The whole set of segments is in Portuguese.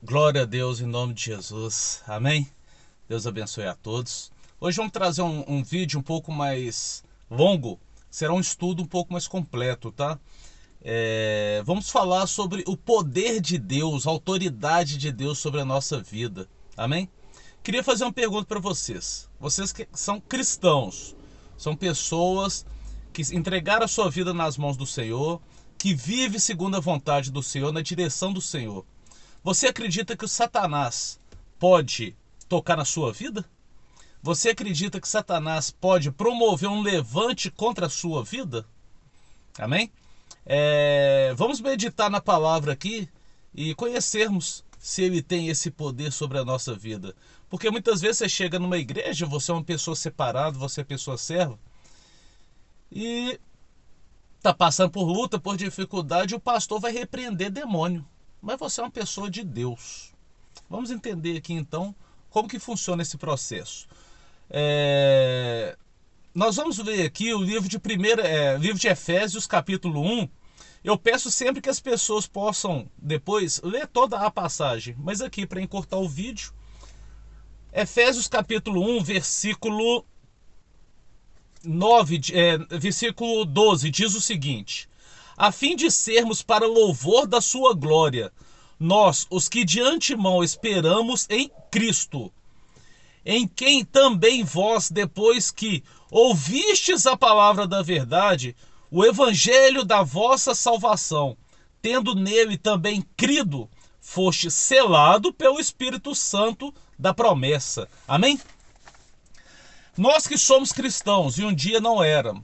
Glória a Deus em nome de Jesus. Amém? Deus abençoe a todos. Hoje vamos trazer um vídeo um pouco mais longo. Será um estudo um pouco mais completo, tá? Vamos falar sobre o poder de Deus, a autoridade de Deus sobre a nossa vida. Amém? Queria fazer uma pergunta para vocês. Vocês que são cristãos, são pessoas que entregaram a sua vida nas mãos do Senhor, que vivem segundo a vontade do Senhor, na direção do Senhor. Você acredita que o Satanás pode tocar na sua vida? Você acredita que Satanás pode promover um levante contra a sua vida? Amém? Vamos meditar na palavra aqui e conhecermos se ele tem esse poder sobre a nossa vida. Porque muitas vezes você chega numa igreja, você é uma pessoa separada, você é pessoa serva, e está passando por luta, por dificuldade, e o pastor vai repreender demônio. Mas você é uma pessoa de Deus. Vamos entender aqui então como que funciona esse processo. Nós vamos ver aqui o livro livro de Efésios, capítulo 1. Eu peço sempre que as pessoas possam depois ler toda a passagem, mas aqui para encurtar o vídeo, Efésios capítulo 1, versículo 12, diz o seguinte: a fim de sermos para louvor da sua glória, nós, os que de antemão esperamos em Cristo, em quem também vós, depois que ouvistes a palavra da verdade, o evangelho da vossa salvação, tendo nele também crido, foste selado pelo Espírito Santo da promessa. Amém? Nós que somos cristãos e um dia não éramos,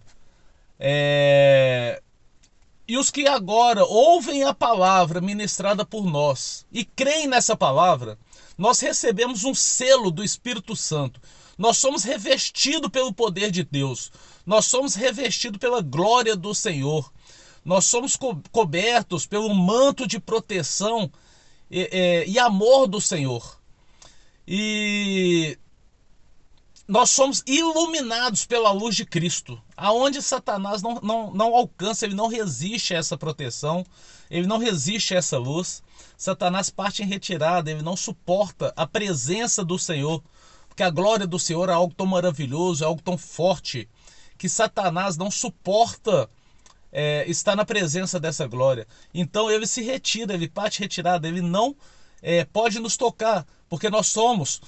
e os que agora ouvem a palavra ministrada por nós e creem nessa palavra, nós recebemos um selo do Espírito Santo. Nós somos revestidos pelo poder de Deus. Nós somos revestidos pela glória do Senhor. Nós somos cobertos pelo manto de proteção e amor do Senhor. E nós somos iluminados pela luz de Cristo, aonde Satanás não alcança, ele não resiste a essa proteção, ele não resiste a essa luz. Satanás parte em retirada, ele não suporta a presença do Senhor, porque a glória do Senhor é algo tão maravilhoso, é algo tão forte, que Satanás não suporta estar na presença dessa glória. Então ele se retira, ele parte retirada, ele não pode nos tocar, porque nós somos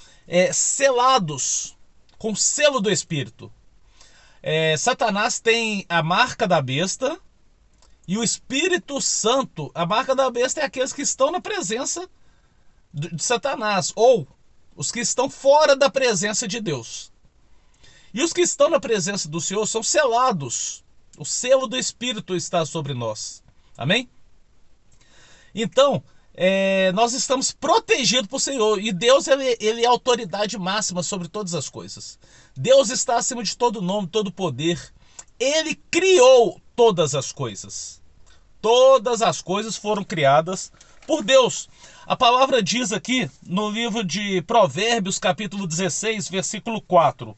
selados com o selo do Espírito. Satanás tem a marca da besta e o Espírito Santo, a marca da besta é aqueles que estão na presença de Satanás, ou os que estão fora da presença de Deus. E os que estão na presença do Senhor são selados. O selo do Espírito está sobre nós. Amém? Então, nós estamos protegidos por Senhor. E Deus ele é a autoridade máxima sobre todas as coisas. Deus está acima de todo nome, todo poder. Ele criou todas as coisas. Todas as coisas foram criadas por Deus. A palavra diz aqui no livro de Provérbios, capítulo 16, versículo 4.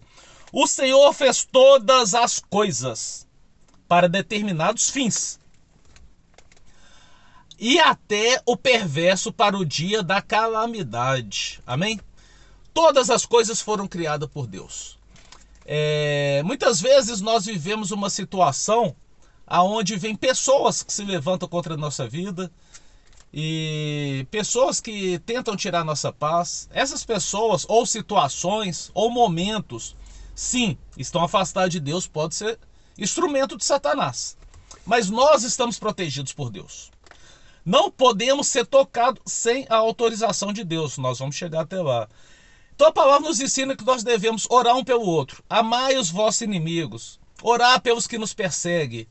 O Senhor fez todas as coisas para determinados fins, e até o perverso para o dia da calamidade. Amém? Todas as coisas foram criadas por Deus. Muitas vezes nós vivemos uma situação onde vem pessoas que se levantam contra a nossa vida e pessoas que tentam tirar nossa paz. Essas pessoas, ou situações, ou momentos, sim, estão afastadas de Deus, pode ser instrumento de Satanás. Mas nós estamos protegidos por Deus. Não podemos ser tocados sem a autorização de Deus. Nós vamos chegar até lá. Então a palavra nos ensina que nós devemos orar um pelo outro. Amai os vossos inimigos. Orar pelos que nos perseguem.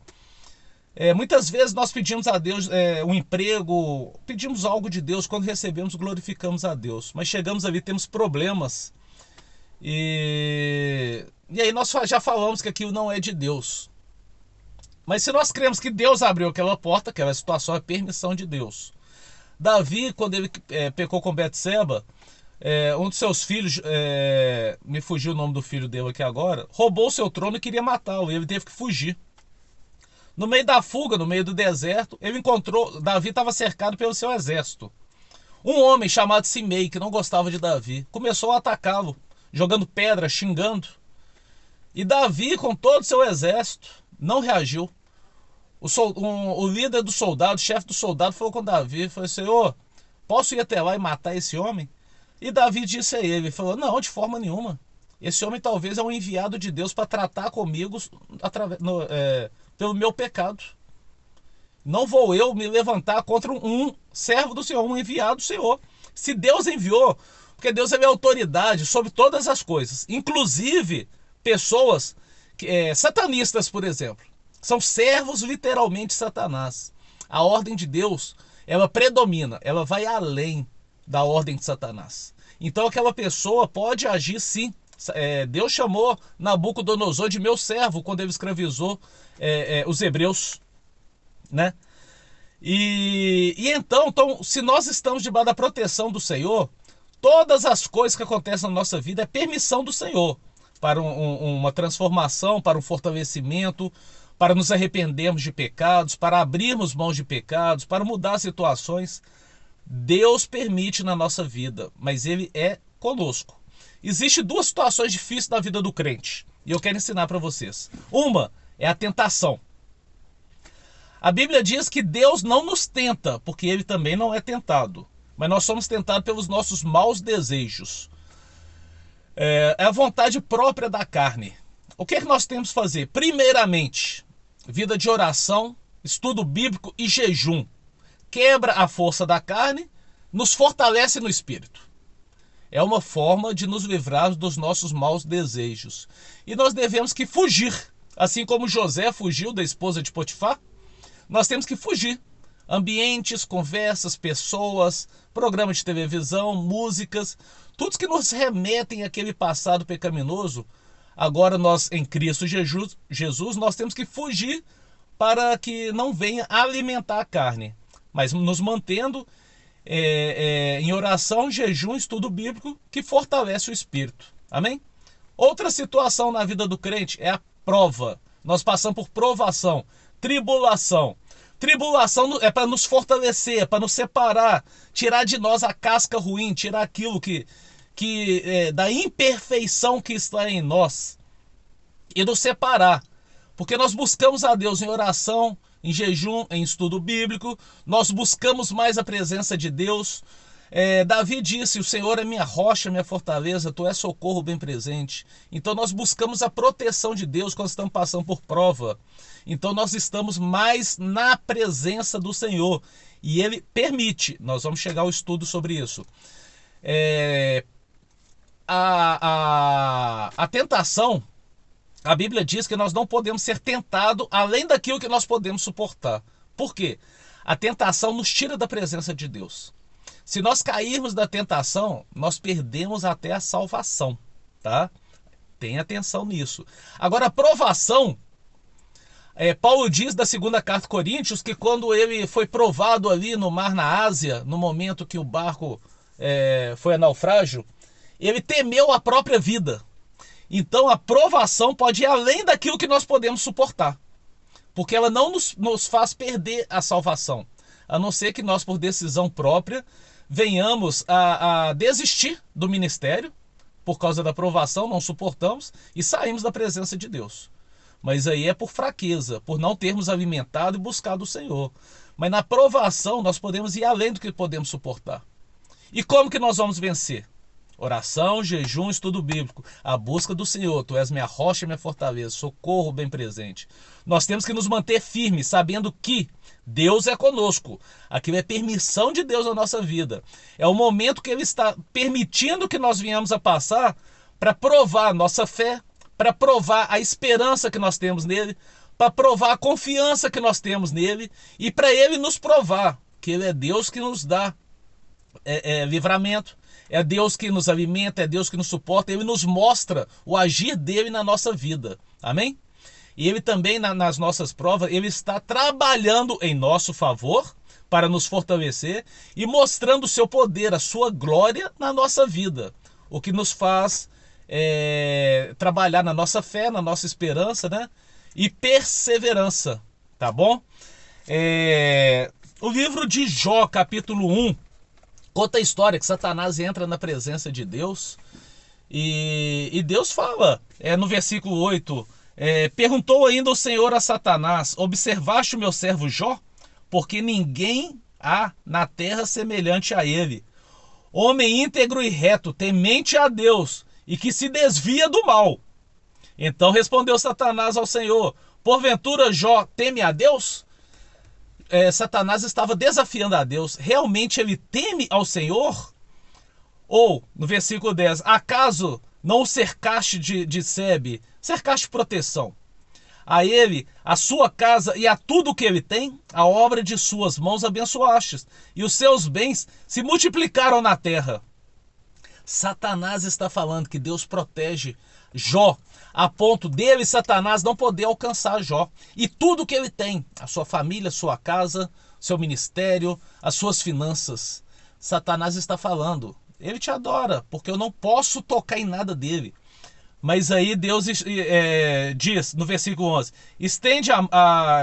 Muitas vezes nós pedimos a Deus um emprego, pedimos algo de Deus, quando recebemos glorificamos a Deus. Mas chegamos ali, temos problemas. E aí nós já falamos que aquilo não é de Deus. Mas se nós cremos que Deus abriu aquela porta, aquela situação é permissão de Deus. Davi, quando ele pecou com Betseba, um dos seus filhos, me fugiu o nome do filho dele aqui agora, roubou o seu trono e queria matá-lo, e ele teve que fugir. No meio da fuga, no meio do deserto, ele encontrou, Davi estava cercado pelo seu exército. Um homem chamado Simei, que não gostava de Davi, começou a atacá-lo, jogando pedra, xingando. E Davi, com todo o seu exército, não reagiu. O líder do soldado, o chefe do soldado, falou com Davi, falou: Senhor, posso ir até lá e matar esse homem? E Davi disse a ele, falou: não, de forma nenhuma. Esse homem talvez é um enviado de Deus para tratar comigo pelo meu pecado. Não vou eu me levantar contra um servo do Senhor, um enviado do Senhor. Se Deus enviou, porque Deus é autoridade sobre todas as coisas, inclusive pessoas satanistas, por exemplo. São servos literalmente de Satanás. A ordem de Deus, ela predomina, ela vai além da ordem de Satanás. Então aquela pessoa pode agir sim. Deus chamou Nabucodonosor de meu servo quando ele escravizou os hebreus, né? E então, se nós estamos debaixo da proteção do Senhor, todas as coisas que acontecem na nossa vida é permissão do Senhor para uma transformação, para um fortalecimento, para nos arrependermos de pecados, para abrirmos mãos de pecados, para mudar situações. Deus permite na nossa vida, mas Ele é conosco. Existem duas situações difíceis na vida do crente, e eu quero ensinar para vocês. Uma é a tentação. A Bíblia diz que Deus não nos tenta, porque Ele também não é tentado. Mas nós somos tentados pelos nossos maus desejos. É a vontade própria da carne. O que é que nós temos que fazer? Primeiramente, vida de oração, estudo bíblico e jejum. Quebra a força da carne, nos fortalece no espírito. É uma forma de nos livrarmos dos nossos maus desejos. E nós devemos que fugir. Assim como José fugiu da esposa de Potifar, nós temos que fugir. Ambientes, conversas, pessoas, programas de televisão, músicas, tudo que nos remetem àquele passado pecaminoso. Agora nós, em Cristo Jesus, nós temos que fugir para que não venha alimentar a carne. Mas nos mantendo em oração, jejum, estudo bíblico, que fortalece o espírito. Amém? Outra situação na vida do crente é a prova. Nós passamos por provação, tribulação. Tribulação é para nos fortalecer, é para nos separar, tirar de nós a casca ruim, tirar aquilo da imperfeição que está em nós e nos separar. Porque nós buscamos a Deus em oração, em jejum, em estudo bíblico, nós buscamos mais a presença de Deus. Davi disse: o Senhor é minha rocha, minha fortaleza, tu és socorro bem presente. Então nós buscamos a proteção de Deus quando estamos passando por prova. Então nós estamos mais na presença do Senhor e Ele permite. Nós vamos chegar ao estudo sobre isso. A tentação, a Bíblia diz que nós não podemos ser tentados além daquilo que nós podemos suportar. Por quê? A tentação nos tira da presença de Deus. Se nós cairmos da tentação, nós perdemos até a salvação, tá? Tenha atenção nisso. Agora, a provação, Paulo diz da segunda carta a Coríntios que quando ele foi provado ali no mar na Ásia, no momento que o barco foi a naufrágio, ele temeu a própria vida. Então a provação pode ir além daquilo que nós podemos suportar, porque ela não nos faz perder a salvação, a não ser que nós, por decisão própria, venhamos a desistir do ministério, por causa da provação, não suportamos e saímos da presença de Deus. Mas aí é por fraqueza, por não termos alimentado e buscado o Senhor. Mas na provação nós podemos ir além do que podemos suportar. E como que nós vamos vencer? Oração, jejum, estudo bíblico, a busca do Senhor. Tu és minha rocha e minha fortaleza, socorro bem presente. Nós temos que nos manter firmes, sabendo que Deus é conosco. Aquilo é permissão de Deus na nossa vida. É o momento que Ele está permitindo que nós venhamos a passar para provar a nossa fé, para provar a esperança que nós temos nele, para provar a confiança que nós temos nele e para Ele nos provar que Ele é Deus que nos dá livramento, é Deus que nos alimenta, é Deus que nos suporta. Ele nos mostra o agir dele na nossa vida. Amém? E Ele também, nas nossas provas, Ele está trabalhando em nosso favor para nos fortalecer e mostrando o seu poder, a sua glória na nossa vida. O que nos faz trabalhar na nossa fé, na nossa esperança, né? E perseverança, tá bom? O livro de Jó, capítulo 1, Conta a história que Satanás entra na presença de Deus e Deus fala, no versículo 8, perguntou ainda o Senhor a Satanás: observaste o meu servo Jó? Porque ninguém há na terra semelhante a ele, homem íntegro e reto, temente a Deus e que se desvia do mal. Então respondeu Satanás ao Senhor: porventura Jó teme a Deus? Satanás estava desafiando a Deus. Realmente ele teme ao Senhor? Ou, no versículo 10, acaso não o cercaste de sebe, cercaste proteção? A ele, a sua casa e a tudo o que ele tem, a obra de suas mãos abençoastes, e os seus bens se multiplicaram na terra. Satanás está falando que Deus protege Jó, a ponto dele, Satanás, não poder alcançar Jó. E tudo o que ele tem, a sua família, sua casa, seu ministério, as suas finanças. Satanás está falando: ele te adora, porque eu não posso tocar em nada dele. Mas aí Deus diz no versículo 11: estende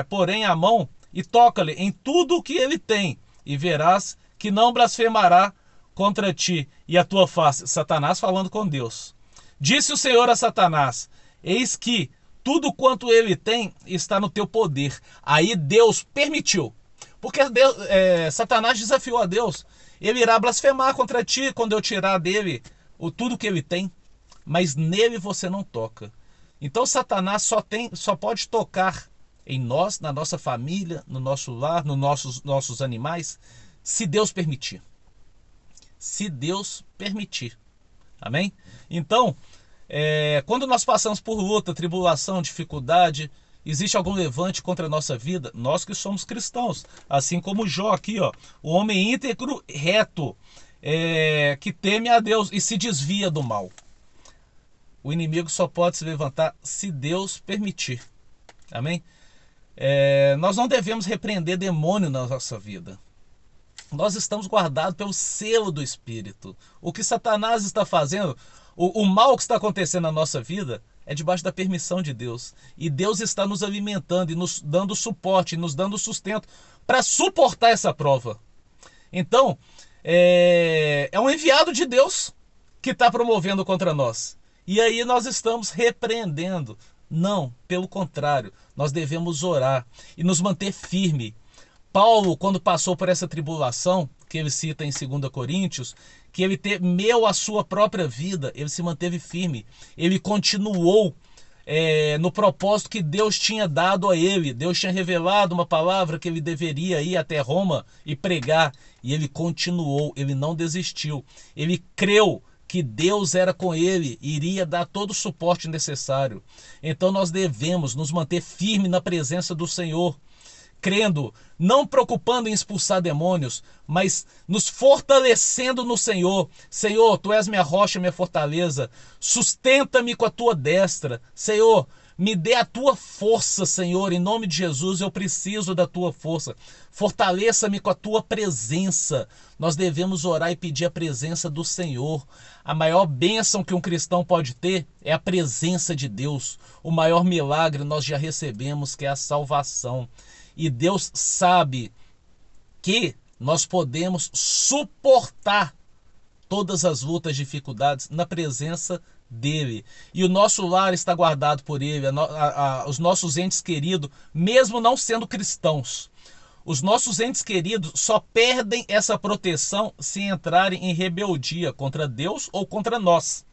porém a mão e toca-lhe em tudo o que ele tem, e verás que não blasfemará contra ti e a tua face. Satanás falando com Deus. Disse o Senhor a Satanás: eis que tudo quanto ele tem está no teu poder. Aí Deus permitiu, porque Satanás desafiou a Deus: ele irá blasfemar contra ti quando eu tirar dele tudo que ele tem, mas nele você não toca. Então Satanás só pode tocar em nós, na nossa família, no nosso lar, nos nossos animais, se Deus permitir. Se Deus permitir. Amém? Então, quando nós passamos por luta, tribulação, dificuldade, existe algum levante contra a nossa vida, nós que somos cristãos, assim como Jó aqui, ó, o homem íntegro, reto, que teme a Deus e se desvia do mal. O inimigo só pode se levantar se Deus permitir. Amém? Nós não devemos repreender demônio na nossa vida. Nós estamos guardados pelo selo do Espírito. O que Satanás está fazendo, o mal que está acontecendo na nossa vida, é debaixo da permissão de Deus. E Deus está nos alimentando e nos dando suporte, nos dando sustento para suportar essa prova. Então, é um enviado de Deus que está promovendo contra nós. E aí nós estamos repreendendo. Não, pelo contrário, nós devemos orar e nos manter firme. Paulo, quando passou por essa tribulação, que ele cita em 2 Coríntios, que ele temeu a sua própria vida, ele se manteve firme. Ele continuou no propósito que Deus tinha dado a ele. Deus tinha revelado uma palavra que ele deveria ir até Roma e pregar. E ele continuou, ele não desistiu. Ele creu que Deus era com ele e iria dar todo o suporte necessário. Então nós devemos nos manter firmes na presença do Senhor, crendo, não preocupando em expulsar demônios, mas nos fortalecendo no Senhor. Senhor, Tu és minha rocha, minha fortaleza, sustenta-me com a Tua destra. Senhor, me dê a Tua força, Senhor, em nome de Jesus, eu preciso da Tua força. Fortaleça-me com a Tua presença. Nós devemos orar e pedir a presença do Senhor. A maior bênção que um cristão pode ter é a presença de Deus. O maior milagre nós já recebemos, que é a salvação. E Deus sabe que nós podemos suportar todas as lutas, dificuldades na presença dele. E o nosso lar está guardado por ele, os nossos entes queridos, mesmo não sendo cristãos. Os nossos entes queridos só perdem essa proteção se entrarem em rebeldia contra Deus ou contra nós.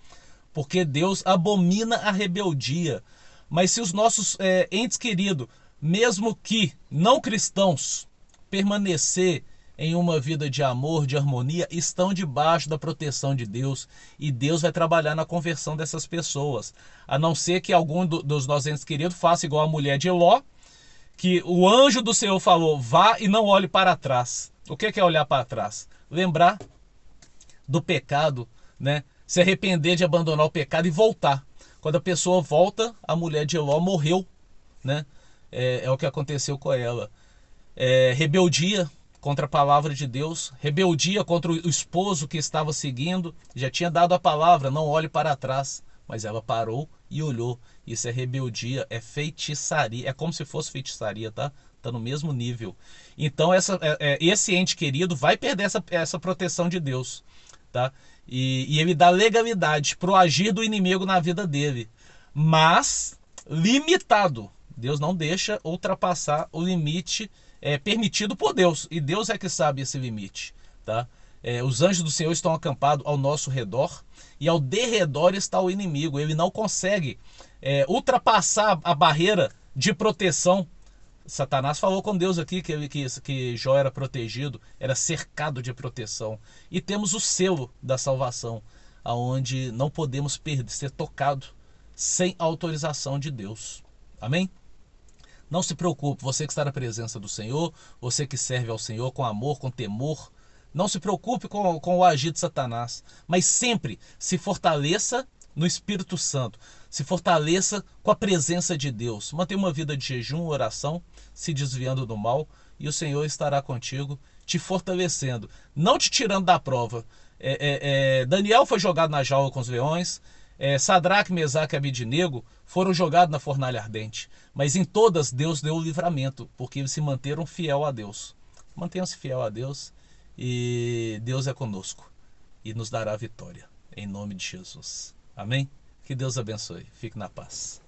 Porque Deus abomina a rebeldia. Mas se os nossos entes queridos, mesmo que não cristãos, permanecer em uma vida de amor, de harmonia, estão debaixo da proteção de Deus. E Deus vai trabalhar na conversão dessas pessoas. A não ser que algum dos nossos entes queridos faça igual a mulher de Ló, que o anjo do Senhor falou: vá e não olhe para trás. O que é olhar para trás? Lembrar do pecado, né? Se arrepender de abandonar o pecado e voltar. Quando a pessoa volta, a mulher de Ló morreu, né? É o que aconteceu com ela. Rebeldia contra a palavra de Deus, rebeldia contra o esposo que estava seguindo, já tinha dado a palavra: não olhe para trás, mas ela parou e olhou. Isso é rebeldia, é feitiçaria, é como se fosse feitiçaria, tá? Tá no mesmo nível. Então esse ente querido vai perder essa proteção de Deus, tá? E ele dá legalidade pro agir do inimigo na vida dele, mas limitado. Deus não deixa ultrapassar o limite permitido por Deus, e Deus é que sabe esse limite, tá? Os anjos do Senhor estão acampados ao nosso redor, e ao derredor está o inimigo. Ele não consegue ultrapassar a barreira de proteção. Satanás falou com Deus aqui que Jó era protegido, era cercado de proteção. E temos o selo da salvação, aonde não podemos ser tocado sem autorização de Deus. Amém? Não se preocupe, você que está na presença do Senhor, você que serve ao Senhor com amor, com temor, não se preocupe com o agir de Satanás, mas sempre se fortaleça no Espírito Santo, se fortaleça com a presença de Deus. Mantenha uma vida de jejum, oração, se desviando do mal, e o Senhor estará contigo, te fortalecendo, não te tirando da prova. Daniel foi jogado na jaula com os leões, Sadraque, Mesaque e Abidnego foram jogados na fornalha ardente, mas em todas Deus deu o livramento, porque eles se manteram fiel a Deus. Mantenham-se fiel a Deus, e Deus é conosco e nos dará a vitória, em nome de Jesus. Amém? Que Deus abençoe. Fique na paz.